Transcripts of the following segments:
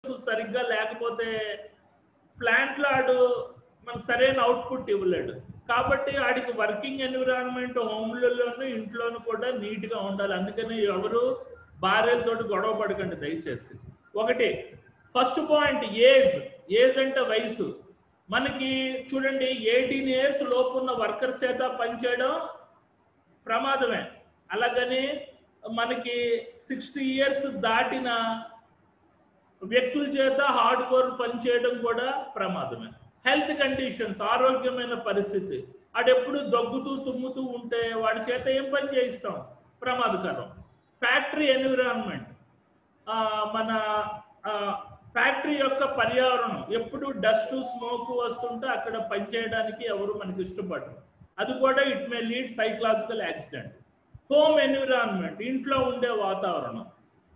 సరిగ్గా లేకపోతే ప్లాంట్లో ఆడు మన సరైన అవుట్పుట్ ఇవ్వలేడు. కాబట్టి ఆడికి వర్కింగ్ ఎన్విరాన్మెంట్ హోమ్లలోనూ ఇంట్లోనూ కూడా నీట్గా ఉండాలి. అందుకని ఎవరు భార్యలతోటి గొడవ పడకండి దయచేసి. ఒకటి ఫస్ట్ పాయింట్ ఏజ్ అంటే వయసు. మనకి చూడండి 18 years లోపు ఉన్న వర్కర్స్ చేత పనిచేయడం ప్రమాదమే. అలాగని మనకి 60 years దాటిన వ్యక్తుల చేత హార్డ్ కోర్ పనిచేయడం కూడా ప్రమాదమే. హెల్త్ కండిషన్స్, ఆరోగ్యమైన పరిస్థితి, ఆడెప్పుడు దగ్గుతూ తుమ్ముతూ ఉంటే వాడి చేత ఏం పని చేయిస్తాం? ప్రమాదకరం. ఫ్యాక్టరీ ఎన్విరాన్మెంట్, మన ఫ్యాక్టరీ యొక్క పర్యావరణం, ఎప్పుడు డస్ట్ స్మోక్ వస్తుంటే అక్కడ పనిచేయడానికి ఎవరు మనకి ఇష్టపడరు. అది కూడా it may lead psychological accident. Home environment, ఇంట్లో ఉండే వాతావరణం,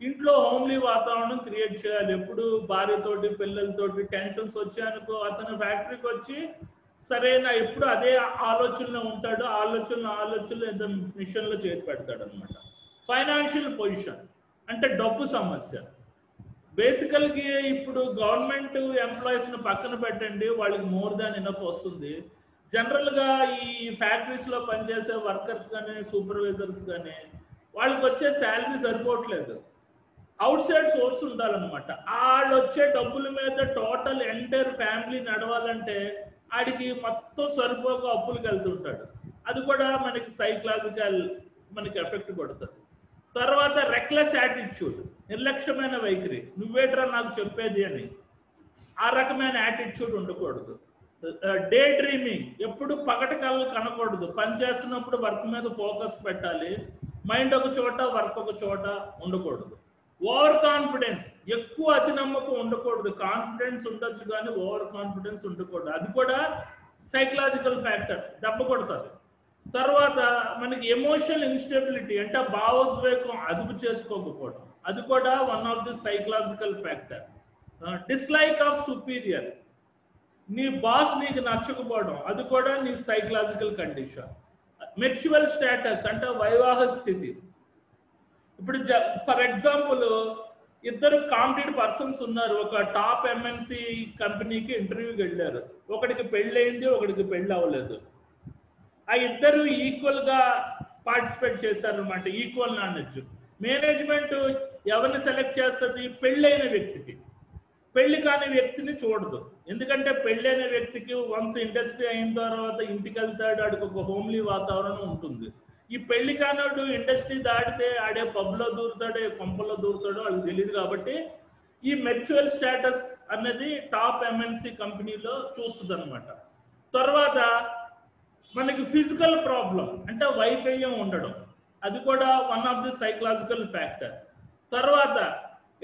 ఇంట్లో హోమ్లీ వాతావరణం క్రియేట్ చేయాలి. ఎప్పుడు భార్యతోటి పిల్లలతోటి టెన్షన్స్ వచ్చాయనుకో అతను ఫ్యాక్టరీకి వచ్చి సరైన ఎప్పుడు అదే ఆలోచనలో ఉంటాడు. ఆలోచనలు ఏదో మిషన్లో చేతి పెడతాడు అనమాట. ఫైనాన్షియల్ పొజిషన్ అంటే డబ్బు సమస్య. బేసికల్గా ఇప్పుడు గవర్నమెంట్ ఎంప్లాయీస్ని పక్కన పెట్టండి, వాళ్ళకి మోర్ దాన్ ఇనఫ్ వస్తుంది. జనరల్గా ఈ ఫ్యాక్టరీస్లో పనిచేసే వర్కర్స్ కానీ సూపర్వైజర్స్ కానీ వాళ్ళకి వచ్చే శాలరీ సరిపోవట్లేదు. అవుట్ సైడ్ సోర్స్ ఉండాలన్నమాట. వాళ్ళు వచ్చే డబ్బుల మీద టోటల్ ఎంటైర్ ఫ్యామిలీ నడవాలంటే ఆడికి మొత్తం సరిపోక అప్పులకు వెళ్తుంటాడు. అది కూడా మనకి సైకలాజికల్ మనకి ఎఫెక్ట్ కొడుతుంది. తర్వాత రెక్లెస్ యాటిట్యూడ్, నిర్లక్ష్యమైన వైఖరి, నువ్వేట్రా నాకు చెప్పేది అని ఆ రకమైన యాటిట్యూడ్ ఉండకూడదు. డే డ్రీమింగ్, ఎప్పుడు పగటి కళ్ళు కనకూడదు. పని చేస్తున్నప్పుడు వర్క్ మీద ఫోకస్ పెట్టాలి. మైండ్ ఒక చోట వర్క్ ఒక చోట ఉండకూడదు. ఓవర్ కాన్ఫిడెన్స్, ఎక్కువ అతి నమ్మకం ఉండకూడదు. కాన్ఫిడెన్స్ ఉండొచ్చు కానీ ఓవర్ కాన్ఫిడెన్స్ ఉండకూడదు. అది కూడా సైకలాజికల్ ఫ్యాక్టర్, దెబ్బ కొడుతుంది. తర్వాత మనకి ఎమోషనల్ ఇన్స్టెబిలిటీ అంటే భావోద్వేగం అదుపు చేసుకోకపోవడం, అది కూడా one of the psychological factor. Dislike of superior, నీ బాస్ నీకు నచ్చకపోవడం, అది కూడా నీ సైకలాజికల్ కండిషన్. మెచ్యువల్ స్టేటస్ అంటే వైవాహ స్థితి. ఇప్పుడు ఫర్ ఎగ్జాంపుల్ ఇద్దరు కాంపిటేటివ్ పర్సన్స్ ఉన్నారు. ఒక టాప్ ఎంఎన్సి కంపెనీకి ఇంటర్వ్యూకి వెళ్ళారు. ఒకడికి పెళ్ళయింది, ఒకడికి పెళ్ళి అవ్వలేదు. ఆ ఇద్దరు ఈక్వల్గా పార్టిసిపేట్ చేశారనమాట. Equal knowledge. మేనేజ్మెంట్ ఎవరిని సెలెక్ట్ చేస్తుంది? పెళ్ళైన వ్యక్తికి. పెళ్లి కాని వ్యక్తిని చూడదు. ఎందుకంటే పెళ్ళైన వ్యక్తికి వన్స్ ఇండస్ట్రీ అయిన తర్వాత ఇంటికి వెళ్తాడు, ఆడికి ఒక హోమ్లీ వాతావరణం ఉంటుంది. ఈ పెళ్లి కానోడు ఇండస్ట్రీ దాటితే ఆడే పబ్లో దూరుతాడో కొంపలో దూరుతాడో వాళ్ళకి తెలియదు. కాబట్టి ఈ మెచ్యువల్ స్టేటస్ అనేది టాప్ ఎంఎన్సి కంపెనీలో చూస్తుంది అనమాట. తర్వాత మనకి ఫిజికల్ ప్రాబ్లం అంటే వైఫల్యం ఉండడం, అది కూడా one of the psychological factor. తర్వాత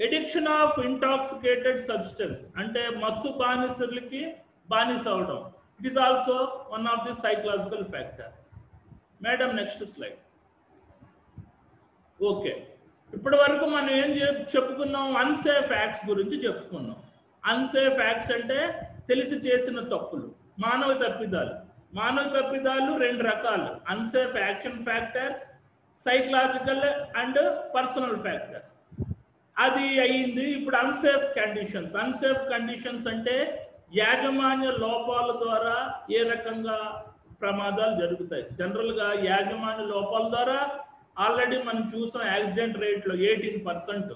ఎడిక్షన్ ఆఫ్ ఇంటాక్సికేటెడ్ సబ్స్టెన్స్ అంటే మత్తు బానిసలకి బానిస అవడం, it is also one of the psychological factor. Madam next slide. Okay, ఇప్పటి వరకు మనం ఏం చెప్పుకున్నాం? అన్సేఫ్ యాక్ట్స్ గురించి చెప్పుకున్నాం. అన్సేఫ్ యాక్ట్స్ అంటే తెలిసి చేసిన తప్పులు, మానవ తప్పిదాలు. మానవ తప్పిదాలు రెండు రకాలు: unsafe action factors, psychological and personal factors. అది అయ్యింది. ఇప్పుడు అన్సేఫ్ కండిషన్స్. అన్సేఫ్ కండిషన్స్ అంటే యాజమాన్య లోపాల ద్వారా ఏ రకంగా ప్రమాదాలు జరుగుతాయి. జనరల్గా యాజమాన్య లోపాల ద్వారా ఆల్రెడీ మనం చూసిన యాక్సిడెంట్ రేట్లో 18%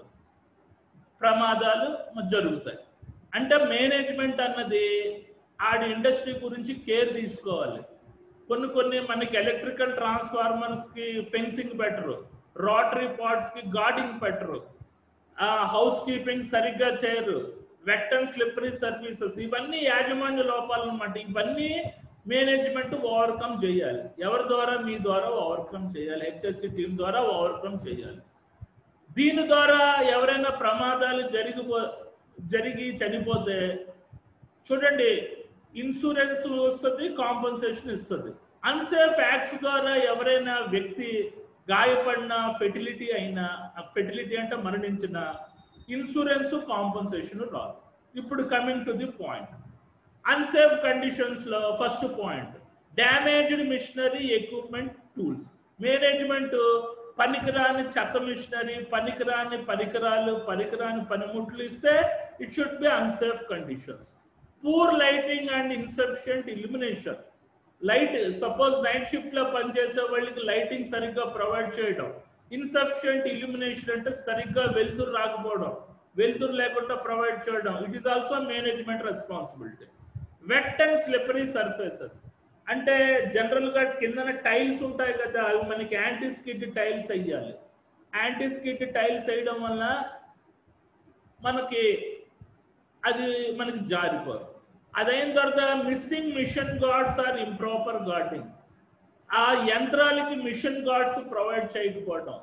ప్రమాదాలు జరుగుతాయి. అంటే మేనేజ్మెంట్ అన్నది ఆడి ఇండస్ట్రీ గురించి కేర్ తీసుకోవాలి. కొన్ని మనకి ఎలక్ట్రికల్ ట్రాన్స్ఫార్మర్స్కి ఫెన్సింగ్ పెట్టరు, రోటరీ పాట్స్కి గార్డింగ్ పెట్టరు, హౌస్ కీపింగ్ సరిగ్గా చేయరు, వెట్ అండ్ స్లిప్పరీ సర్వీసెస్, ఇవన్నీ యాజమాన్య లోపాలు అన్నమాట. ఇవన్నీ మేనేజ్మెంట్ ఓవర్కమ్ చేయాలి. ఎవరి ద్వారా? మీ ద్వారా ఓవర్కమ్ చేయాలి. హెచ్ఎస్సి టీం ద్వారా ఓవర్కమ్ చేయాలి. దీని ద్వారా ఎవరైనా ప్రమాదాలు జరిగి చనిపోతే చూడండి, ఇన్సూరెన్స్ వస్తుంది, కాంపన్సేషన్ ఇస్తుంది. అన్సేఫ్ యాక్ట్స్ ద్వారా ఎవరైనా వ్యక్తి గాయపడిన, ఫెర్టిలిటీ అయినా, ఫెర్టిలిటీ అంటే మరణించిన, ఇన్సూరెన్స్ కాంపన్సేషన్ రాదు. ఇప్పుడు coming to the point, unsafe కండిషన్స్లో first point damaged machinery, equipment, tools. Management పనికిరాని చెత్త మిషనరీ, పనికిరాని పరికరాలు, పనికిరాని పనిముట్లు ఇస్తే it should be unsafe conditions. Poor lighting and insufficient illumination. Light suppose night shift లో పనిచేసే వాళ్ళకి లైటింగ్ సరిగ్గా ప్రొవైడ్ చేయడం, ఇన్సఫిషియంట్ ఇల్యూమినేషన్ అంటే సరిగ్గా వెలుతురు రాకపోవడం, వెలుతురు లేకుండా ప్రొవైడ్ చేయడం, it is also management responsibility. Wet and slippery surfaces అంటే జనరల్గా కిందన టైల్స్ ఉంటాయి కదా, అవి మనకి యాంటీ స్కిడ్ టైల్స్ వేయాలి. యాంటీ స్కిడ్ టైల్స్ వేయడం వల్ల మనకి జారిపోదు. అదైన తర్వాత missing machine guards or improper guarding. ఆ యంత్రాలకి మిషన్ గార్డ్స్ ప్రొవైడ్ చేయకపోవడం,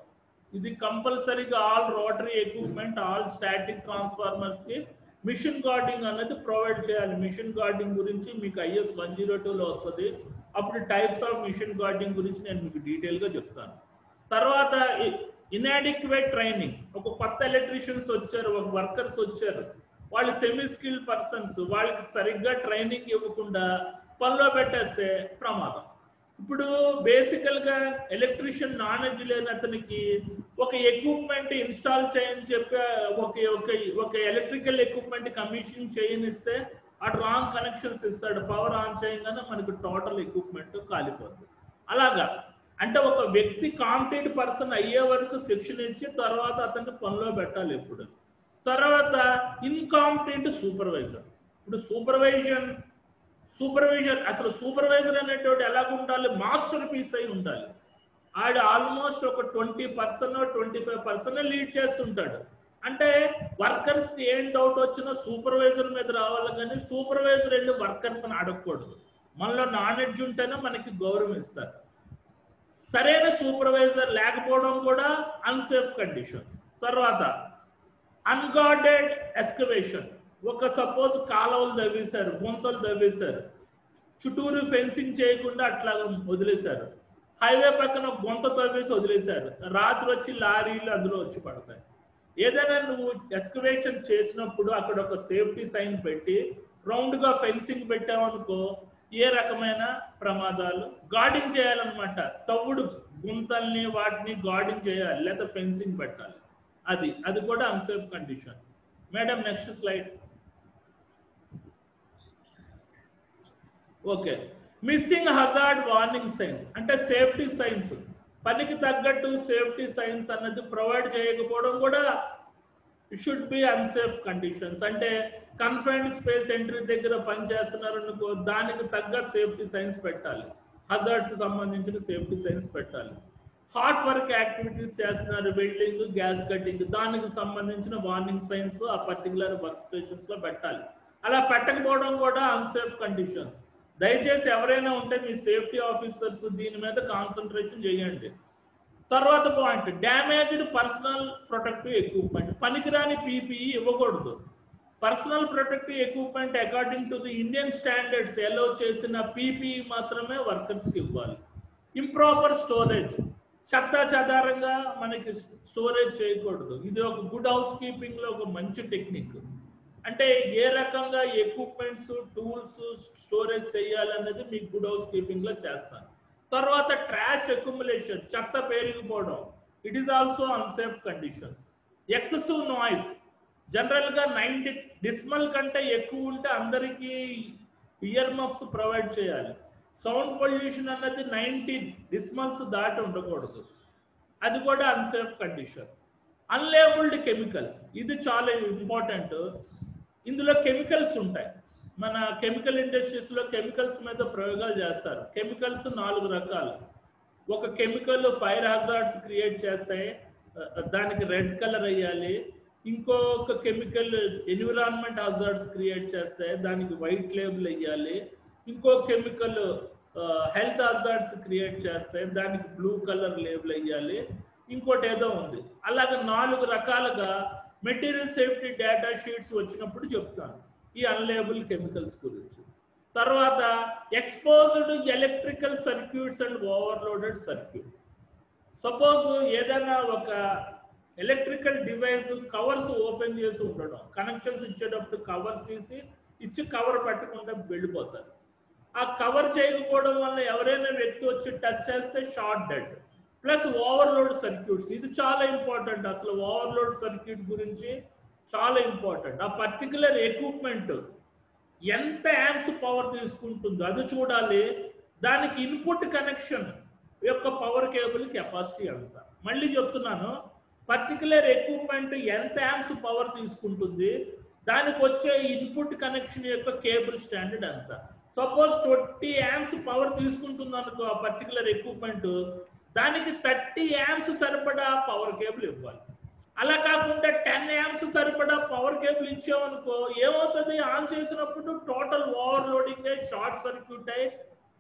ఇది కంపల్సరీగా all rotary equipment, all static ట్రాన్స్ఫార్మర్స్కి మిషన్ గార్డింగ్ అనేది ప్రొవైడ్ చేయాలి. మిషన్ గార్డింగ్ గురించి మీకు IS 102లో వస్తుంది. అప్పుడు టైప్స్ ఆఫ్ మిషన్ గార్డింగ్ గురించి నేను మీకు డీటెయిల్గా చెప్తాను. తర్వాత ఇన్యాడిక్వేట్ ట్రైనింగ్. ఒక కొత్త ఎలక్ట్రీషియన్స్ వచ్చారు, ఒక వర్కర్స్ వచ్చారు, వాళ్ళు సెమీ స్కిల్ పర్సన్స్, వాళ్ళకి సరిగ్గా ట్రైనింగ్ ఇవ్వకుండా పనిలో పెట్టేస్తే ప్రమాదం. ఇప్పుడు బేసికల్గా ఎలక్ట్రీషియన్ నాలెడ్జ్ లేని అతనికి ఒక ఎక్విప్మెంట్ ఇన్స్టాల్ చేయని చెప్పి ఒక ఎలక్ట్రికల్ ఎక్విప్మెంట్ కమిషన్ చేయనిస్తే అటు రాంగ్ కనెక్షన్స్ ఇస్తాడు. పవర్ ఆన్ చేయగానే మనకి టోటల్ ఎక్విప్మెంట్ కాలిపోతుంది. అలాగా అంటే ఒక వ్యక్తి కాంపిటెంట్ పర్సన్ అయ్యే వరకు శిక్షణ ఇచ్చి తర్వాత అతన్ని పనిలో పెట్టాలి ఎప్పుడు. తర్వాత ఇన్కాంపిటెంట్ సూపర్వైజర్. ఇప్పుడు సూపర్విజన్ అసలు సూపర్వైజర్ అనేటువంటి ఎలాగ ఉండాలి, మాస్టర్ పీస్ అయి ఉండాలి. ఆడు ఆల్మోస్ట్ ఒక 20% 25% లీడ్ చేస్తుంటాడు. అంటే వర్కర్స్కి ఏం డౌట్ వచ్చినా సూపర్వైజర్ మీద రావాలి, కానీ సూపర్వైజర్ వెళ్ళి వర్కర్స్ని అడగకూడదు. మనలో నాలెడ్జ్ ఉంటేనే మనకి గౌరవం ఇస్తారు. సరైన సూపర్వైజర్ లేకపోవడం కూడా అన్సేఫ్ కండిషన్స్. తర్వాత అన్గార్డెడ్ ఎక్స్కవేషన్. ఒక సపోజ్ కాలువలు తవ్వేశారు, గుంతలు తవ్వేశారు, చుట్టూరు ఫెన్సింగ్ చేయకుండా అట్లా వదిలేశారు. హైవే పక్కన గుంత తవ్వేసి వదిలేశారు. రాత్రి వచ్చి లారీలు అందులో వచ్చి పడతాయి. ఏదైనా నువ్వు ఎక్స్కవేషన్ చేసినప్పుడు అక్కడ ఒక సేఫ్టీ సైన్ పెట్టి రౌండ్గా ఫెన్సింగ్ పెట్టామనుకో, ఏ రకమైన ప్రమాదాలు గార్డింగ్ చేయాలన్నమాట. తవ్వుడు గుంతల్ని వాటిని గార్డింగ్ చేయాలి, లేదా ఫెన్సింగ్ పెట్టాలి. అది కూడా unsafe condition. Madam next slide. Okay, missing hazard warning signs అంటే సేఫ్టీ సైన్స్. పనికి తగ్గట్టు సేఫ్టీ సైన్స్ అన్నది ప్రొవైడ్ చేయకపోవడం కూడా it should B unsafe conditions. అంటే కన్ఫైన్డ్ స్పేస్ ఎంట్రీ దగ్గర పనిచేస్తున్నారు అనుకో, దానికి తగ్గ సేఫ్టీ సైన్స్ పెట్టాలి. హజార్డ్స్ సంబంధించిన సేఫ్టీ సైన్స్ పెట్టాలి. హాట్ వర్క్ యాక్టివిటీస్ చేస్తున్నారు, వెల్డింగ్, గ్యాస్ కటింగ్, దానికి సంబంధించిన వార్నింగ్ సైన్స్ ఆ పర్టికులర్ వర్క్ స్టేషన్స్ లో పెట్టాలి. అలా పెట్టకపోవడం కూడా అన్సేఫ్ కండిషన్స్. దయచేసి ఎవరైనా ఉంటే మీ సేఫ్టీ ఆఫీసర్స్ దీని మీద కాన్సన్ట్రేషన్ చేయండి. తర్వాత point, damaged personal protective equipment. పనికిరాని PPE ఇవ్వకూడదు. Personal protective equipment according to the Indian standards allow చేసిన PPE మాత్రమే వర్కర్స్కి ఇవ్వాలి. Improper storage. చెత్త చెదారంగా మనకి స్టోరేజ్ చేయకూడదు. ఇది ఒక గుడ్ హౌస్ కీపింగ్ లో ఒక మంచి టెక్నిక్. అంటే ఏ రకంగా ఎక్విప్మెంట్స్, టూల్స్ స్టోరేజ్ చేయాలనేది మీకు గుడ్ హౌస్ కీపింగ్ లో చేస్తాను. తర్వాత ట్రాష్ అక్యుములేషన్, చెత్త పేరుకుపోవడం, it is also unsafe conditions. Excessive noise. జనరల్గా 90 డెసిమల్ కంటే ఎక్కువ ఉంటే అందరికీ ఇయర్ మఫ్స్ ప్రొవైడ్ చేయాలి. సౌండ్ పొల్యూషన్ అన్నది 90 డెసిమల్స్ దాటి ఉండకూడదు. అది కూడా అన్సేఫ్ కండిషన్. అన్లేబుల్డ్ కెమికల్స్, ఇది చాలా ఇంపార్టెంట్. ఇందులో కెమికల్స్ ఉంటాయి. మన కెమికల్ ఇండస్ట్రీస్లో కెమికల్స్ మీద ప్రయోగాలు చేస్తారు. కెమికల్స్ 4 రకాలు. ఒక కెమికల్ ఫైర్ హజార్డ్స్ క్రియేట్ చేస్తాయి, దానికి రెడ్ కలర్ వేయాలి. ఇంకొక కెమికల్ ఎన్విరాన్మెంట్ హజార్డ్స్ క్రియేట్ చేస్తాయి, దానికి వైట్ లేబుల్ వేయాలి. ఇంకో కెమికల్ హెల్త్ హజార్డ్స్ క్రియేట్ చేస్తాయి, దానికి బ్లూ కలర్ లేబుల్ వేయాలి. ఇంకోటి ఏదో ఉంది. అలాగే 4 రకాలుగా మెటీరియల్ సేఫ్టీ డేటా షీట్స్ వచ్చినప్పుడు చెప్తాను ఈ అన్లేబుల్ కెమికల్స్ గురించి. తర్వాత exposed electrical circuits and overloaded circuit. Suppose ఏదైనా ఒక ఎలక్ట్రికల్ డివైస్ కవర్స్ ఓపెన్ చేసి ఉండడం, కనెక్షన్స్ ఇచ్చేటప్పుడు కవర్స్ తీసి ఇచ్చి కవర్ పెట్టకుండా వెళ్ళిపోతారు. ఆ కవర్ చేయకపోవడం వల్ల ఎవరైనా వ్యక్తి వచ్చి టచ్ చేస్తే short dead. Plus overload circuits, ఇది చాలా ఇంపార్టెంట్. అసలు ఓవర్లోడ్ సర్క్యూట్ గురించి చాలా ఇంపార్టెంట్. ఆ పర్టికులర్ ఎక్విప్మెంట్ ఎంత యాంప్స్ పవర్ తీసుకుంటుందో అది చూడాలి. దానికి ఇన్పుట్ కనెక్షన్ యొక్క పవర్ కేబుల్ కెపాసిటీ ఎంత. మళ్ళీ చెప్తున్నాను, పర్టికులర్ ఎక్విప్మెంట్ ఎంత యాంప్స్ పవర్ తీసుకుంటుంది, దానికి వచ్చే ఇన్పుట్ కనెక్షన్ యొక్క కేబుల్ స్టాండర్డ్ ఎంత. సపోజ్ 20 యాంప్స్ పవర్ తీసుకుంటుంది అనుకో ఆ పర్టికులర్ ఎక్విప్మెంట్, దానికి 30 యాంప్స్ సరిపడా పవర్ కేబుల్ ఇవ్వాలి. అలా కాకుండా 10 యాంప్స్ సరిపడా పవర్ కేబుల్ ఇచ్చామనుకో ఏమవుతుంది, ఆన్ చేసినప్పుడు టోటల్ ఓవర్లోడింగ్ అయ్యి షార్ట్ సర్క్యూట్ అయ్యి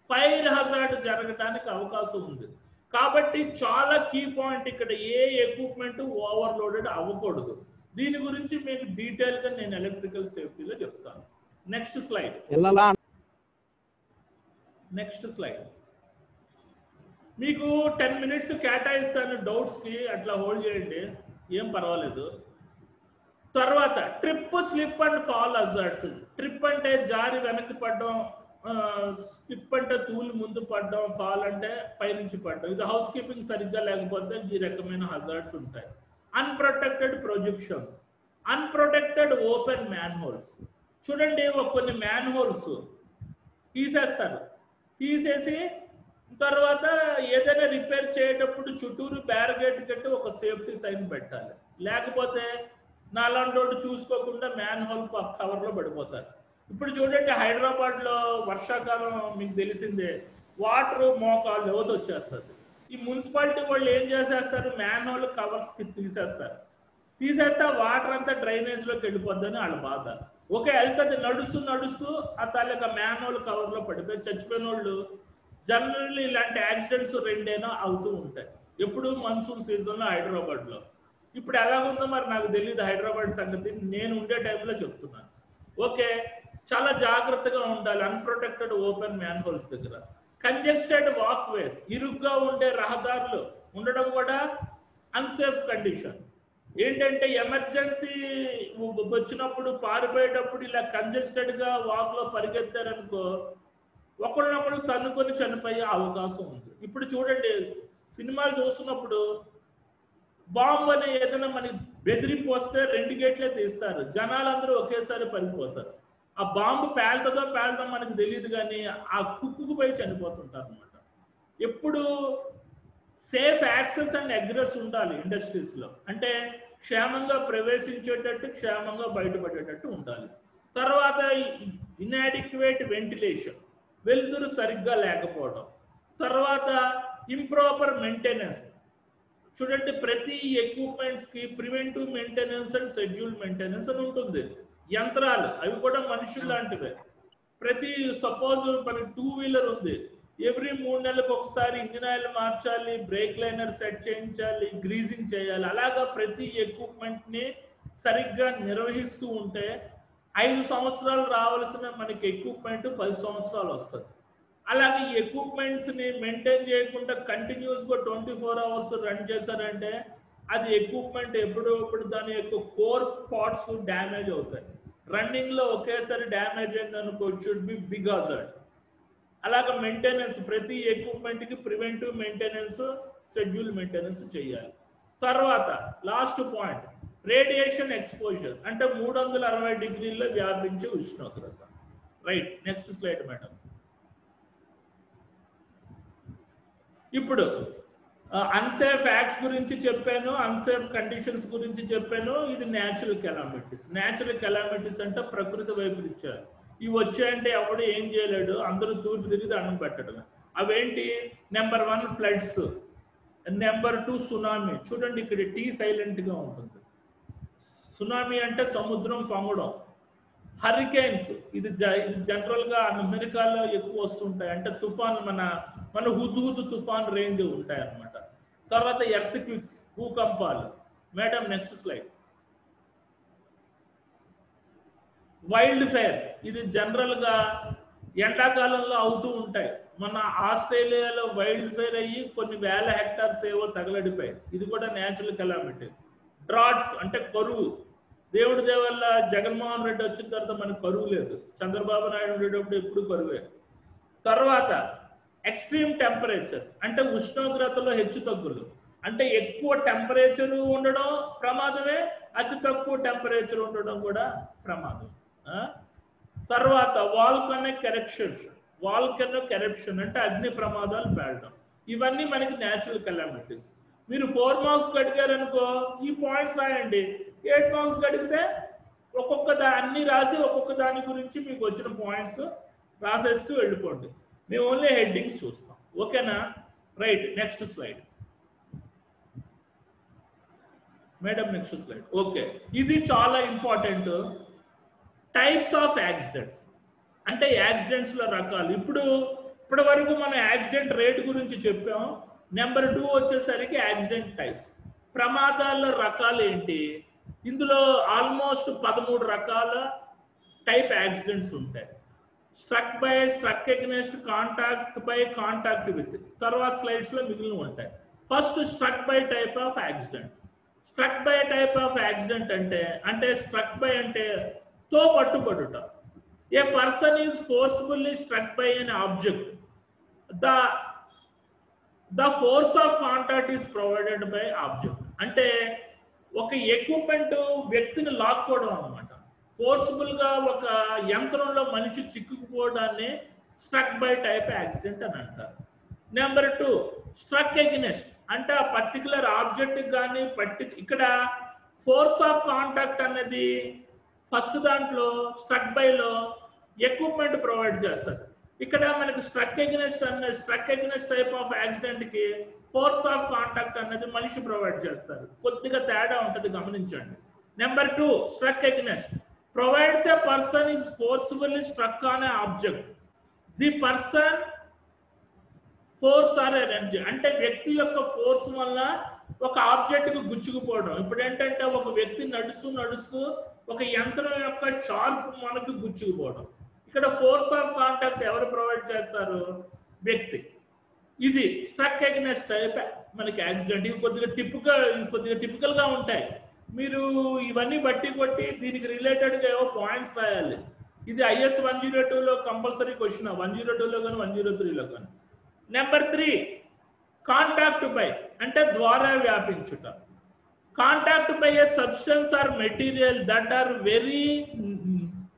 ఫైర్ హజార్డ్ జరగడానికి అవకాశం ఉంది. కాబట్టి చాలా కీ పాయింట్ ఇక్కడ, ఏ ఎక్విప్మెంట్ ఓవర్లోడెడ్ అవ్వకూడదు. దీని గురించి మీకు డీటెయిల్గా నేను ఎలక్ట్రికల్ సేఫ్టీలో చెప్తాను. Next slide. మీకు 10 minutes కేటాయిస్తాను డౌట్స్కి, అట్లా హోల్డ్ చేయండి, ఏం పర్వాలేదు. తర్వాత trip, slip and fall hazards. Trip అంటే జారి వెనక్కి పడడం, స్లిప్ అంటే తూలు ముందు పడడం, ఫాల్ అంటే పైనుంచి పడడం. ఇది హౌస్ కీపింగ్ సరిగ్గా లేకపోతే ఈ రకమైన హజార్డ్స్ ఉంటాయి. Unprotected projections, unprotected open man holes. చూడండి, కొన్ని మ్యాన్ హోల్స్ తీసేస్తారు, తీసేసి తర్వాత ఏదైనా రిపేర్ చేసేటప్పుడు చుట్టూరు బ్యారిగేట్ కట్టి ఒక సేఫ్టీ సైన్ పెట్టాలి. లేకపోతే నాలాంటి చూసుకోకుండా మ్యాన్ హోల్ కవర్లో పడిపోతారు. ఇప్పుడు చూడండి, హైదరాబాద్లో వర్షాకాలం మీకు తెలిసిందే, వాటర్ మోకాలు లోతు వచ్చేస్తుంది. ఈ మున్సిపాలిటీ వాళ్ళు ఏం చేసేస్తారు, మ్యాన్ హోల్ కవర్స్ తీసేస్తారు. తీసేస్తే వాటర్ అంతా డ్రైనేజ్లోకి వెళ్ళిపోద్దని వాళ్ళ బాధ. ఓకే, వెళ్తుంది, నడుస్తూ ఆ తాలూకా మ్యాన్ హోల్ కవర్లో పడిపోయి చచ్చిపోయిన వాళ్ళు. జనరల్లీ ఇలాంటి యాక్సిడెంట్స్ 2 అవుతూ ఉంటాయి. ఎప్పుడు మన్సూన్ సీజన్లో హైదరాబాద్లో. ఇప్పుడు ఎలాగుందో మరి నాకు తెలియదు హైదరాబాద్ సంగతి, నేను ఉండే టైంలో చెప్తున్నాను. ఓకే, చాలా జాగ్రత్తగా ఉండాలి అన్ప్రొటెక్టెడ్ ఓపెన్ మ్యాన్ హోల్స్ దగ్గర. కంజెస్టెడ్ వాక్ వేస్, ఇరుగ్గా ఉండే రహదారులు ఉండడం కూడా అన్సేఫ్ కండిషన్. ఏంటంటే ఎమర్జెన్సీ వచ్చినప్పుడు, పారిపోయేటప్పుడు ఇలా కంజెస్టెడ్గా వాక్లో పరిగెత్తారనుకో ఒకరినొకరు తన్నుకొని చనిపోయే అవకాశం ఉంది. ఇప్పుడు చూడండి, సినిమాలు చూస్తున్నప్పుడు బాంబు అని ఏదైనా మనకి బెదిరింపు వస్తే 2 గేట్లే తీస్తారు, జనాలందరూ ఒకేసారి పడిపోతారు. ఆ బాంబు పేలుతుందో మనకు తెలియదు, కానీ ఆ కుక్కుపోయి చనిపోతుంటారు అనమాట. ఎప్పుడు సేఫ్ యాక్సెస్ అండ్ ఎగ్రెస్ ఉండాలి ఇండస్ట్రీస్లో. అంటే క్షేమంగా ప్రవేశించేటట్టు, క్షేమంగా బయటపడేటట్టు ఉండాలి. తర్వాత ఇన్యాడిక్వేట్ వెంటిలేషన్, వెలుతురు సరిగ్గా లేకపోవడం. తర్వాత ఇంప్రాపర్ మెయింటెనెన్స్. చూడండి, ప్రతి ఎక్విప్మెంట్స్కి preventive maintenance and schedule maintenance అని ఉంటుంది. యంత్రాలు అవి కూడా మనుషులు లాంటివే. సపోజ్ మనకి 2 వీలర్ ఉంది, ఎవ్రీ 3 నెలలకు ఒకసారి ఇంజిన్ ఆయిల్ మార్చాలి, బ్రేక్ లైనర్ సెట్ చేయించాలి, గ్రీజింగ్ చేయాలి. అలాగా ప్రతి ఎక్విప్మెంట్ని సరిగ్గా నిర్వహిస్తూ ఉంటే 5 సంవత్సరాలు రావాల్సిన మనకి ఎక్విప్మెంట్ 10 సంవత్సరాలు వస్తుంది. అలాగే ఈ ఎక్విప్మెంట్స్ని మెయింటైన్ చేయకుండా కంటిన్యూస్గా 24 hours రన్ చేశారంటే అది ఎక్విప్మెంట్ ఎప్పుడప్పుడు దాని యొక్క కోర్ పార్ట్స్ డ్యామేజ్ అవుతాయి. రన్నింగ్లో ఒకేసారి డ్యామేజ్ అయింది అనుకో, it should be big hazard. అలాగే మెయింటెనెన్స్, ప్రతి ఎక్విప్మెంట్కి ప్రివెంటివ్ మెయింటెనెన్స్, షెడ్యూల్ మెయింటెనెన్స్ చేయాలి. తర్వాత లాస్ట్ పాయింట్, రేడియేషన్ ఎక్స్పోజర్, అంటే 360 degrees వ్యాపించే ఉష్ణోగ్రత. Right, next slide madam. ఇప్పుడు అన్సేఫ్ యాక్ట్స్ గురించి చెప్పాను, అన్సేఫ్ కండిషన్స్ గురించి చెప్పాను. ఇది న్యాచురల్ కెలామిటీస్. న్యాచురల్ కెలామిటీస్ అంటే ప్రకృతి వైపరీత్యాలు. ఇవి వచ్చాయంటే ఎవడు ఏం చేయలేడు, అందరూ తూర్పు తిరిగి దండం పెట్టడం. అవేంటి? Number 1 floods, number 2 tsunami. చూడండి, ఇక్కడ టీ సైలెంట్గా ఉంటుంది. సునామీ అంటే సముద్రం పొంగడం. హరికేన్స్, ఇది జనరల్గా అమెరికాలో ఎక్కువ వస్తుంటాయి. అంటే తుఫాన్, మన హుద్హుద్ తుఫాన్ రేంజ్ ఉంటాయి అన్నమాట. తర్వాత ఎర్త్ క్విక్స్, భూకంపాలు. Madam next slide. Wild fire, ఇది జనరల్గా ఎండాకాలంలో అవుతూ ఉంటాయి. మన ఆస్ట్రేలియాలో వైల్డ్ ఫైర్ అయ్యి కొన్ని వేల హెక్టార్స్ ఏవో తగలడిపోయాయి. ఇది కూడా న్యాచురల్ కెలామిటీ. డ్రాట్స్ అంటే కరువు. దేవుడి దేవల్ల జగన్మోహన్ రెడ్డి వచ్చిన తర్వాత మనకు కరువు లేదు. చంద్రబాబు నాయుడు ఉండేటప్పుడు ఎప్పుడు కరువే. తర్వాత ఎక్స్ట్రీమ్ టెంపరేచర్స్, అంటే ఉష్ణోగ్రతలో హెచ్చు తగ్గులు. అంటే ఎక్కువ టెంపరేచర్ ఉండడం ప్రమాదమే, అతి తక్కువ టెంపరేచర్ ఉండడం కూడా ప్రమాదం. తర్వాత వాల్కనిక్ ఎరప్షన్ అంటే అగ్ని ప్రమాదాలు పేలడం. ఇవన్నీ మనకి న్యాచురల్ కెలామిటీస్. మీరు 4 మార్క్స్ అడిగారనుకో ఈ పాయింట్స్ రాయండి. 8 మార్క్స్ అడిగితే అన్ని రాసి ఒక్కొక్క దాని గురించి మీకు వచ్చిన పాయింట్స్ రాసేస్తూ వెళ్ళిపోండి. మేము ఓన్లీ హెడ్డింగ్స్ చూస్తాం. ఓకేనా? Right, next slide madam, next slide. Okay, ఇది చాలా ఇంపార్టెంట్. టైప్స్ ఆఫ్ యాక్సిడెంట్స్ అంటే యాక్సిడెంట్స్ లో రకాలు. ఇప్పటి వరకు మనం యాక్సిడెంట్ రేట్ గురించి చెప్పాం. నెంబర్ 2 వచ్చేసరికి యాక్సిడెంట్ టైప్స్, ప్రమాదాల రకాలు ఏంటి. ఇందులో ఆల్మోస్ట్ 13 రకాల టైప్ యాక్సిడెంట్స్ ఉంటాయి. Struck by, struck against, contact by, contact with. తర్వాత స్లైడ్స్ లో మిగిలిన ఉంటాయి. First struck by type of accident. Struck by type of accident అంటే స్ట్రక్ బై అంటే తో పట్టుబడుట. A person is forcefully struck by an object. The force of contact is provided by object. అంటే ఒక ఎక్విప్మెంట్ వ్యక్తిని లాక్కోవడం అన్నమాట. ఫోర్స్ఫుల్ గా ఒక యంత్రంలో మనిషి చిక్కుకుపోవడాన్ని స్ట్రక్ బై టైప్ యాక్సిడెంట్ అని అంటారు. నెంబర్ 2 స్ట్రక్ ఎగ్నెస్ట్ అంటే ఆ పర్టికులర్ ఆబ్జెక్ట్ కానీ ఇక్కడ ఫోర్స్ ఆఫ్ కాంటాక్ట్ అనేది ఫస్ట్ దాంట్లో స్ట్రక్ బైలో ఎక్విప్మెంట్ ప్రొవైడ్ చేస్తారు. ఇక్కడ మనకి struck against type of accident కి ఫోర్స్ ఆఫ్ కాంటాక్ట్ అనేది మనిషి ప్రొవైడ్ చేస్తారు. కొద్దిగా తేడా ఉంటుంది, గమనించండి. Number 2 struck against provides a person is forcefully struck on a object. The person force or energy అంటే వ్యక్తి యొక్క ఫోర్స్ వల్ల ఒక ఆబ్జెక్ట్ కు గుచ్చుకుపోవడం. ఇప్పుడు ఏంటంటే ఒక వ్యక్తి నడుస్తూ ఒక యంత్రం యొక్క షార్ప్ మనకు గుచ్చుకుపోవడం. ఇక్కడ ఫోర్స్ ఆఫ్ కాంటాక్ట్ ఎవరు ప్రొవైడ్ చేస్తారు? వ్యక్తి. ఇది స్ట్రక్ ఎగ్నెస్ట్ టైప్ మనకి యాక్సిడెంట్. ఇవి కొద్దిగా టిపికల్ గా ఉంటాయి. మీరు ఇవన్నీ బట్టి కొట్టి దీనికి రిలేటెడ్ గా ఏవో పాయింట్స్ రాయాలి. ఇది IS 102లో కంపల్సరీ క్వశ్చన్, 102లో కానీ 103లో కానీ. నెంబర్ 3 కాంటాక్ట్ బై అంటే ద్వారా వ్యాపించుట. Contact by a substance or material that are very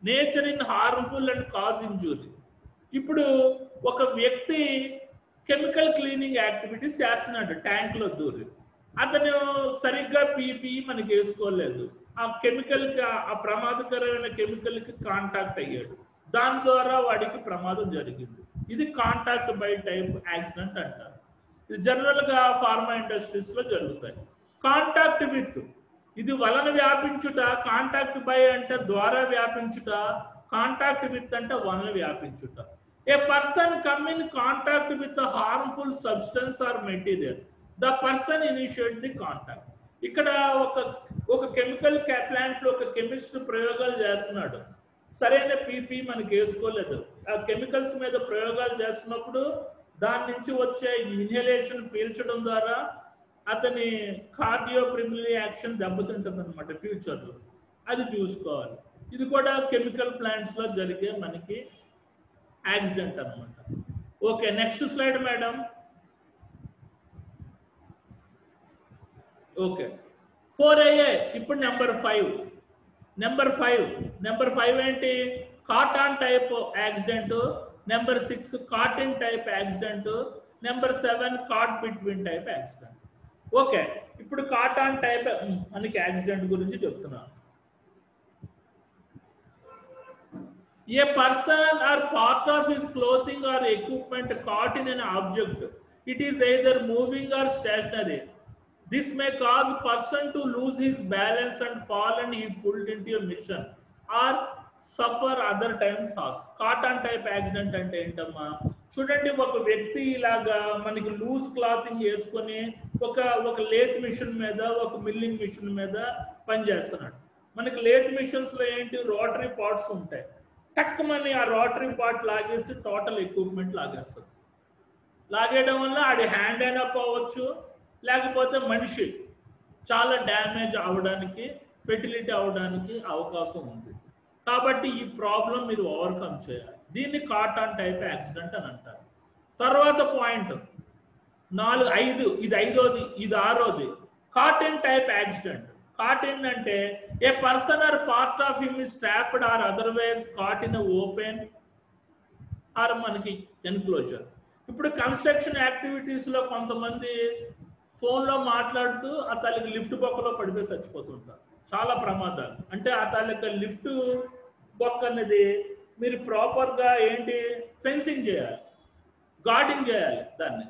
nature in harmful and cause injury. ఇప్పుడు ఒక వ్యక్తి కెమికల్ క్లీనింగ్ యాక్టివిటీస్ చేస్తున్నాడు, ట్యాంక్ లో దూరి. అతను సరిగ్గా పీపీ మనకి వేసుకోలేదు. ఆ కెమికల్కి, ఆ ప్రమాదకరమైన కెమికల్కి కాంటాక్ట్ అయ్యాడు. దాని ద్వారా వాడికి ప్రమాదం జరిగింది. ఇది కాంటాక్ట్ బై టైప్ యాక్సిడెంట్ అంటారు. ఇది జనరల్ గా ఫార్మా ఇండస్ట్రీస్ లో జరుగుతాయి. కాంటాక్ట్ విత్ ఇది వలన వ్యాపించుట. కాంటాక్ట్ బై అంటే ద్వారా వ్యాపించుట. కాంటాక్ట్ విత్ అంటే వలన వ్యాపించుట. A person come in contact with harmful substance or material, the person initiate the contact. ఇక్కడ ఒక కెమికల్ ప్లాంట్ లో ఒక కెమిస్ట్ ప్రయోగాలు చేస్తున్నాడు. సరైన పీపీ మనకి వేసుకోలేదు. ఆ కెమికల్స్ మీద ప్రయోగాలు చేస్తున్నప్పుడు దాని నుంచి వచ్చే ఇన్హలేషన్ పీల్చడం ద్వారా అతని కార్డియోప్రిమినరీ యాక్షన్ దెబ్బతింటుంది అనమాట ఫ్యూచర్లో. అది చూసుకోవాలి. ఇది కూడా కెమికల్ ప్లాంట్స్ లో జరిగే మనకి యాక్సిడెంట్ అనమాట. Okay, next slide madam. Okay, 4AA. ఇప్పుడు నెంబర్ 5 ఏంటి? Caught on type accident. Number 6 caught in type accident. Number 7 caught between type accident. Okay, ఇప్పుడు కాటాన్ టైప్ మనకి యాక్సిడెంట్ గురించి చెప్తున్నాను. A person or part of his clothing or equipment caught in an object. It is either moving or stationary. This may cause person to lose his balance and fall and he pulled into a mission or suffer other times loss. Cotton type accident అంటే ఏంటమ్మా? చూడండి, ఒక వ్యక్తి ఇలాగా మనకి loose clothing వేసుకొని ఒక lathe machine మీద, ఒక మిల్లింగ్ మిషన్ మీద పనిచేస్తున్నాడు. మనకి లేత్ మిషన్స్ లో ఏంటి, రోటరీ పార్ట్స్ ఉంటాయి. టక్కుమని ఆ రోటరీ పార్ట్ లాగేసి టోటల్ ఎక్విప్మెంట్ లాగేస్తుంది. లాగేయడం వల్ల ఆడి హ్యాండ్ అయినా పోవచ్చు, లేకపోతే మనిషి చాలా డ్యామేజ్ అవడానికి, ఫెర్టిలిటీ అవడానికి అవకాశం ఉంది. కాబట్టి ఈ ప్రాబ్లం మీరు ఓవర్కమ్ చేయాలి. దీన్ని కాటన్ టైప్ యాక్సిడెంట్ అని అంటారు. తర్వాత పాయింట్ 4, 5, ఇది 5వది, ఇది 6వది. Caught in type accident. కాట్ ఏంటంటే a person or part of him is trapped or otherwise caught in open or మనకి ఎన్క్లోజర్. ఇప్పుడు కన్స్ట్రక్షన్ యాక్టివిటీస్లో కొంతమంది ఫోన్లో మాట్లాడుతూ ఆ తల్లికి లిఫ్ట్ బొక్కలో పడిపోయి చచ్చిపోతుంటారు. చాలా ప్రమాదాలు. అంటే ఆ తల్లికి లిఫ్ట్ బొక్క అనేది మీరు ప్రాపర్గా ఏంటి ఫెన్సింగ్ చేయాలి, గార్డింగ్ చేయాలి. దాన్ని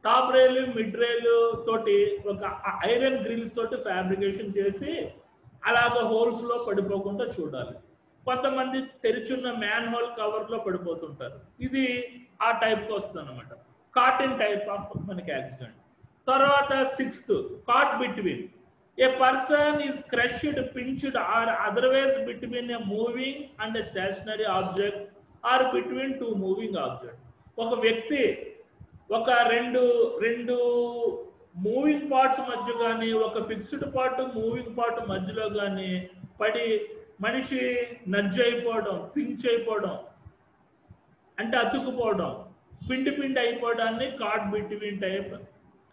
టాప్ రైలు మిడ్ రైలు తోటి ఒక ఐరన్ గ్రిల్స్ తోటి ఫ్యాబ్రికేషన్ చేసి అలాగ హోల్స్లో పడిపోకుండా చూడాలి. కొంతమంది తెరిచున్న మ్యాన్ హోల్ కవర్లో పడిపోతుంటారు. ఇది ఆ టైప్కి వస్తుంది అనమాట, కాటన్ టైప్ ఆఫ్ మనకి యాక్సిడెంట్. తర్వాత 6th caught between a person is crushed, pinched or otherwise between a moving and a stationary object or between 2 moving object. ఒక వ్యక్తి ఒక రెండు మూవింగ్ పార్ట్స్ మధ్య కానీ ఒక ఫిక్స్డ్ పార్ట్ మూవింగ్ పార్ట్ మధ్యలో కానీ పడి మనిషి నజ్జు అయిపోవడం, పించ్ అయిపోవడం అంటే అతుక్కుపోవడం, పిండి అయిపోవడాన్ని కాట్ బిట్వీన్ టైప్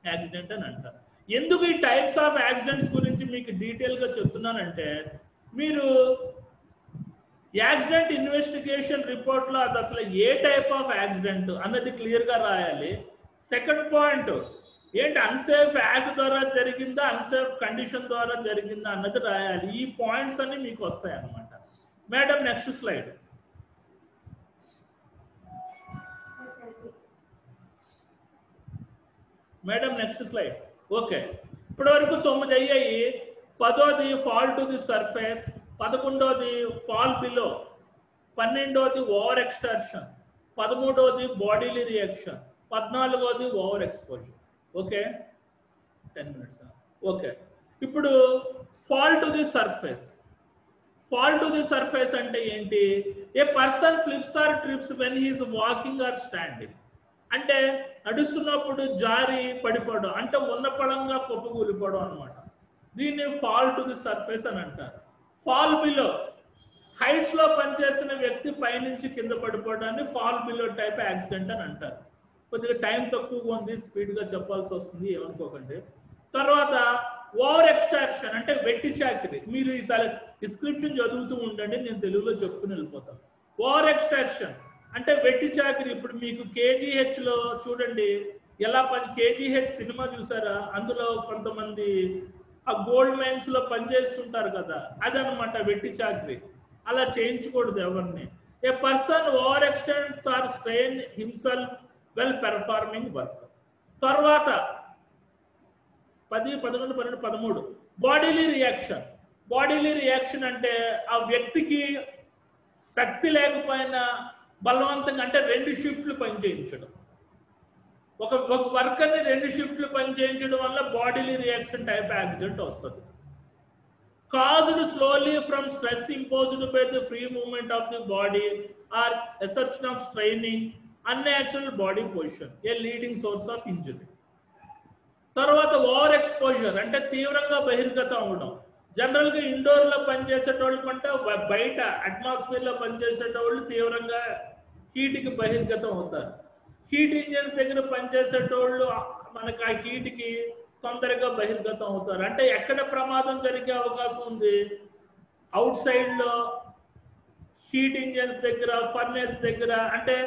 యాక్సిడెంట్ అని అంటారు. ఎందుకు ఈ టైప్స్ ఆఫ్ యాక్సిడెంట్స్ గురించి మీకు డీటెయిల్గా చెప్తున్నానంటే మీరు యాక్సిడెంట్ ఇన్వెస్టిగేషన్ రిపోర్ట్లో అది అసలు ఏ టైప్ ఆఫ్ యాక్సిడెంట్ అన్నది క్లియర్గా రాయాలి. సెకండ్ పాయింట్ ఏంటి, అన్సేఫ్ యాక్ట్ ద్వారా జరిగిందా అన్సేఫ్ కండిషన్ ద్వారా జరిగిందా అన్నది రాయాలి. ఈ పాయింట్స్ అన్ని మీకు వస్తాయి అన్నమాట. Madam next slide. Madam next slide. Okay, ఇప్పటి వరకు 9 అయ్యాయి. 10th fall to the surface, 11th fall below, 12th over exertion, 13th bodily reaction, 14th over exposure. Okay 10 minutes. Okay, ఇప్పుడు fall to the surface. Fall to the surface అంటే ఏంటి, a person slips or trips when he's walking or standing. అంటే నడుస్తున్నప్పుడు జారి పడిపోవడం, అంటే ఉన్న పడంగా కుప్పకూలిపోవడం అనమాట. దీన్ని ఫాల్ టు ది సర్ఫేస్ అని అంటారు. ఫాల్ బిలో, హైట్స్లో పనిచేసిన వ్యక్తి పైనుంచి కింద పడిపోవడాన్ని ఫాల్ బిలో టైప్ యాక్సిడెంట్ అని అంటారు. కొద్దిగా టైం తక్కువగా ఉంది, స్పీడ్గా చెప్పాల్సి వస్తుంది, ఏమనుకోకండి. తర్వాత ఓవర్ ఎక్స్ట్రాక్షన్ అంటే వెట్టి చాకిరి. మీరు ఈ డిస్క్రిప్షన్ చదువుతూ ఉండండి, నేను తెలుగులో చెప్పుకుని వెళ్ళిపోతాను. ఓవర్ ఎక్స్ట్రాక్షన్ అంటే వెట్టి చాకిరి. ఇప్పుడు మీకు కేజీహెచ్లో చూడండి ఎలా కేజీహెచ్ సినిమా చూసారా, అందులో కొంతమంది ఆ గోల్డ్ మైన్స్లో పనిచేస్తుంటారు కదా, అదనమాట వెట్టి చాకిరి. అలా చేయించకూడదు ఎవరిని. A person over extends or strain himself well performing work. తర్వాత 10, 11, 12, 13 బాడీలీ రియాక్షన్. బాడీలీ రియాక్షన్ అంటే ఆ వ్యక్తికి శక్తి లేకపోయినా బలవంతంగా అంటే 2 షిఫ్ట్లు పనిచేయించడం. ఒక వర్కర్ని 2 షిఫ్ట్లు పనిచేయించడం వల్ల బాడీలీ రియాక్షన్ టైప్ యాక్సిడెంట్ వస్తుంది. caused slowly from stress imposed by the free movement of the body or assumption of straining, unnatural body position, a leading source of injury. తర్వాత ఓవర్ ఎక్స్పోజర్ అంటే తీవ్రంగా బహిర్గతం అవ్వడం. జనరల్గా ఇండోర్లో పనిచేసేటోళ్ళు అంటే బయట అట్మాస్ఫియర్లో పనిచేసేటోళ్ళు తీవ్రంగా హీట్కి బహిర్గతం అవుతారు. హీట్ ఇంజన్స్ దగ్గర పనిచేసేటోళ్ళు మనకు ఆ హీట్కి తొందరగా బహిర్గతం అవుతారు. అంటే ఎక్కడ ప్రమాదం జరిగే అవకాశం ఉంది, అవుట్ సైడ్లో హీట్ ఇంజన్స్ దగ్గర, ఫర్నేస్ దగ్గర, అంటే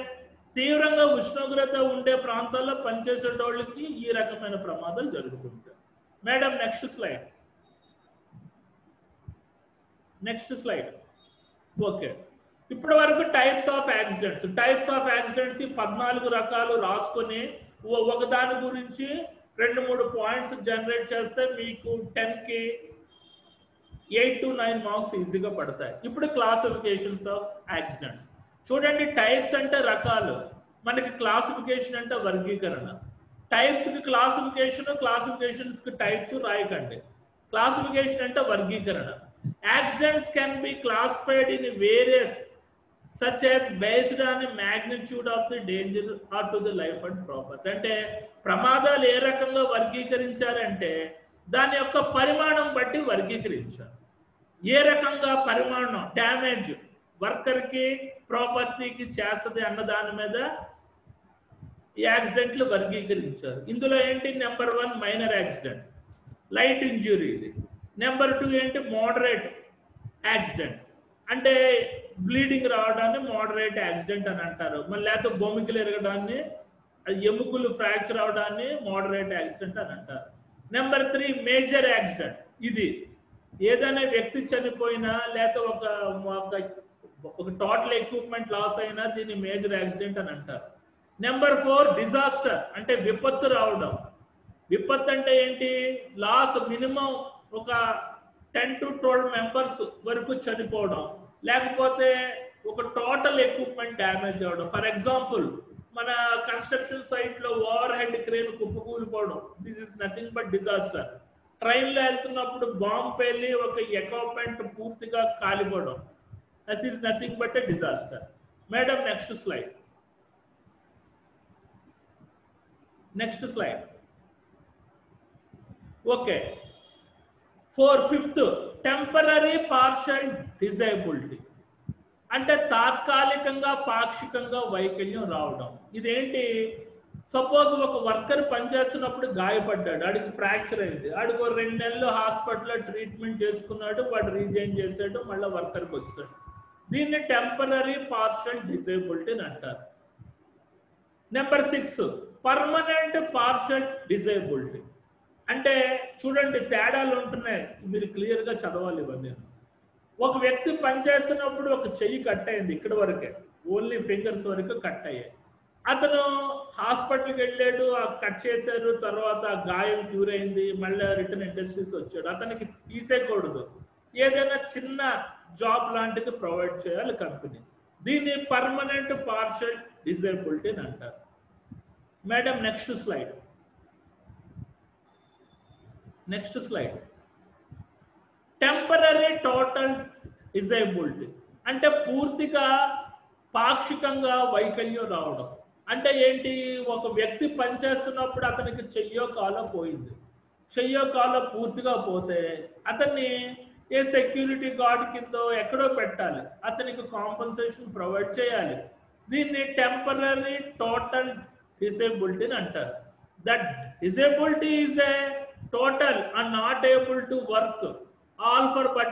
తీవ్రంగా ఉష్ణోగ్రత ఉండే ప్రాంతాల్లో పనిచేసేటోళ్ళకి ఈ రకమైన ప్రమాదాలు జరుగుతుంటాయి. Madam next slide. Next slide. Okay, ఇప్పటి వరకు types of accidents. Types of accidents 14 రకాలు రాసుకొని ఒకదాని గురించి 2-3 పాయింట్స్ జనరేట్ చేస్తే మీకు 10కి 8 to 9 మార్క్స్ ఈజీగా పడతాయి. ఇప్పుడు క్లాసిఫికేషన్స్ ఆఫ్ యాక్సిడెంట్స్ చూడండి. టైప్స్ అంటే రకాలు, మనకి క్లాసిఫికేషన్ అంటే వర్గీకరణ. టైప్స్కి క్లాసిఫికేషన్, క్లాసిఫికేషన్స్కి టైప్స్ రాయకండి. క్లాసిఫికేషన్ అంటే వర్గీకరణ. Accidents can be classified in various such as based on the magnitude of the danger or to the life and property. అంటే ప్రమాదాలు ఏ రకంగా వర్గీకరించారంటే దాని యొక్క పరిమాణం బట్టి వర్గీకరించారు. ఏ రకంగా పరిమాణం డ్యామేజ్ వర్కర్కి ప్రాపర్టీకి చేస్తుంది అన్న దాని మీద యాక్సిడెంట్లు వర్గీకరించారు. ఇందులో ఏంటి, number 1 minor accident, light injury. ఇది నెంబర్ 2 ఏంటి మోడరేట్ యాక్సిడెంట్, అంటే బ్లీడింగ్ రావడాన్ని మోడరేట్ యాక్సిడెంట్ అని అంటారు. మళ్ళీ లేకపోతే బొమ్మికలు ఎరగడాన్ని, ఎముకలు ఫ్రాక్చర్ అవడాన్ని మోడరేట్ యాక్సిడెంట్ అని అంటారు. నెంబర్ 3 మేజర్ యాక్సిడెంట్, ఇది ఏదైనా వ్యక్తి చనిపోయినా లేకపోతే ఒక టోటల్ ఎక్విప్మెంట్ లాస్ అయినా దీన్ని మేజర్ యాక్సిడెంట్ అని అంటారు. నెంబర్ 4 డిజాస్టర్, అంటే విపత్తు రావడం. విపత్తు అంటే ఏంటి, లాస్ మినిమం ఒక 10 to 12 మెంబర్స్ వరకు చనిపోవడం, లేకపోతే ఒక టోటల్ ఎక్విప్మెంట్ డ్యామేజ్ అవ్వడం. ఫర్ ఎగ్జాంపుల్ మన కన్స్ట్రక్షన్ సైట్ లో ఓవర్ హెడ్ క్రేన్ కుప్పకూలిపోవడం, this is nothing but disaster. ట్రైన్లో వెళ్తున్నప్పుడు బాంబు పేలి ఒక ఎక్విప్మెంట్ పూర్తిగా కాలిపోవడం, this is nothing but a disaster. Madam next slide. Next slide. Okay, 5th temporary partial disability, అంటే తాత్కాలికంగా పాక్షికంగా వైకల్యం రావడం. ఇదేంటి, సపోజ్ ఒక వర్కర్ పనిచేస్తున్నప్పుడు గాయపడ్డాడు, ఆడికి ఫ్రాక్చర్ అయింది, ఆడికి 2 నెలలు హాస్పిటల్లో ట్రీట్మెంట్ చేసుకున్నాడు, వాడు రీజైన్ చేసాడు, మళ్ళీ వర్కర్కి వచ్చాడు. దీన్ని టెంపరరీ పార్షల్ డిజేబిలిటీ అని అంటారు. నెంబర్ 6 పర్మనెంట్ పార్షల్ డిజేబిలిటీ, అంటే చూడండి తేడాలు ఉంటున్నాయి, మీరు క్లియర్గా చదవాలి ఇవన్నీ. ఒక వ్యక్తి పనిచేస్తున్నప్పుడు ఒక చెయ్యి కట్ అయింది, ఇక్కడ వరకే, ఓన్లీ ఫింగర్స్ వరకు కట్ అయ్యాయి. అతను హాస్పిటల్కి వెళ్ళాడు, కట్ చేశారు, తర్వాత గాయం క్యూర్ అయింది, మళ్ళీ రిటర్న్ ఇండస్ట్రీస్ వచ్చాడు. అతనికి తీసేయకూడదు, ఏదైనా చిన్న జాబ్ లాంటిది ప్రొవైడ్ చేయాలి కంపెనీ. దీన్ని పర్మనెంట్ పార్షల్ డిజేబిలిటీ అని అంటారు. Madam next slide. Next slide. Temporary total disability, అంటే పూర్తిగా పాక్షికంగా వైకల్యం రావడం. అంటే ఏంటి, ఒక వ్యక్తి పనిచేస్తున్నప్పుడు అతనికి చెయ్యో కాలో పోయింది, చెయ్యో కాలో పూర్తిగా పోతే అతన్ని ఏ సెక్యూరిటీ గార్డ్ కిందో ఎక్కడో పెట్టాలి, అతనికి కాంపన్సేషన్ ప్రొవైడ్ చేయాలి. దీన్ని టెంపరరీ టోటల్ డిసేబిలిటీ అని అంటారు. That disability is a total and not able to work all for but